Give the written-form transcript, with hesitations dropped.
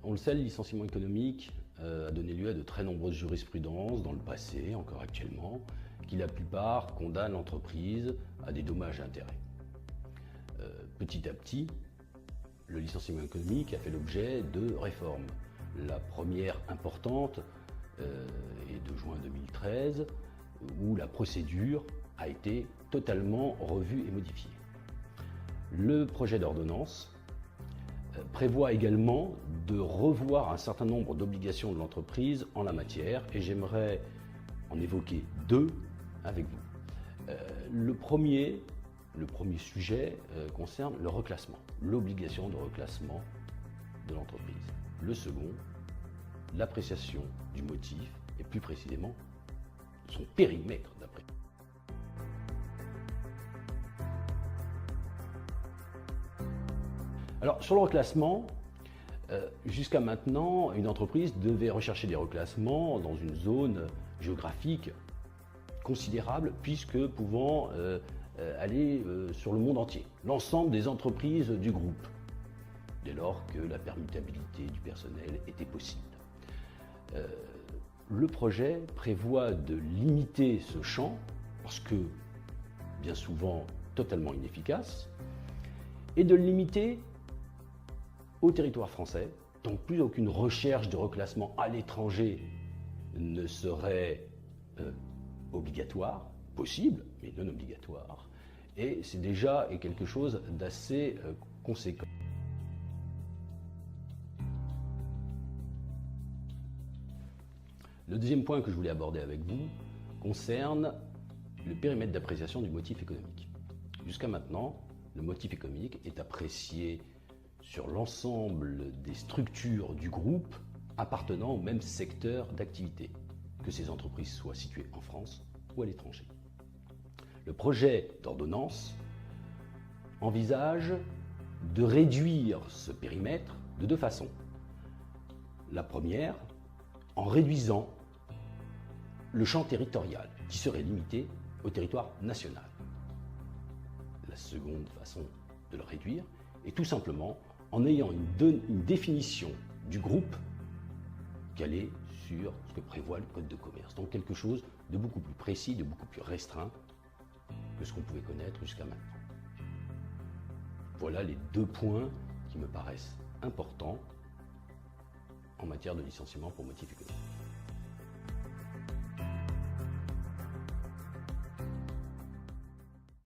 On le sait, le licenciement économique a donné lieu à de très nombreuses jurisprudences dans le passé, encore actuellement, qui la plupart condamnent l'entreprise à des dommages et intérêts. Petit à petit, le licenciement économique a fait l'objet de réformes. La première importante est de juin 2013, où la procédure a été totalement revue et modifiée. Le projet d'ordonnance prévoit également de revoir un certain nombre d'obligations de l'entreprise en la matière, et j'aimerais en évoquer deux avec vous. Le premier sujet concerne le reclassement, l'obligation de reclassement de l'entreprise. Le second, l'appréciation du motif, et plus précisément son périmètre d'appréciation. Alors, sur le reclassement, jusqu'à maintenant, une entreprise devait rechercher des reclassements dans une zone géographique considérable, puisque pouvant aller sur le monde entier, l'ensemble des entreprises du groupe, dès lors que la permutabilité du personnel était possible. Le projet prévoit de limiter ce champ, parce que bien souvent totalement inefficace, et de le limiter au territoire français, donc plus aucune recherche de reclassement à l'étranger ne serait obligatoire, possible, mais non obligatoire, et c'est déjà quelque chose d'assez conséquent. Le deuxième point que je voulais aborder avec vous concerne le périmètre d'appréciation du motif économique. Jusqu'à maintenant, le motif économique est apprécié sur l'ensemble des structures du groupe appartenant au même secteur d'activité, que ces entreprises soient situées en France ou à l'étranger. Le projet d'ordonnance envisage de réduire ce périmètre de deux façons. La première, en réduisant le champ territorial, qui serait limité au territoire national. La seconde façon de le réduire est tout simplement en ayant une définition du groupe calée sur ce que prévoit le Code de commerce. Donc quelque chose de beaucoup plus précis, de beaucoup plus restreint que ce qu'on pouvait connaître jusqu'à maintenant. Voilà les deux points qui me paraissent importants en matière de licenciement pour motif économique.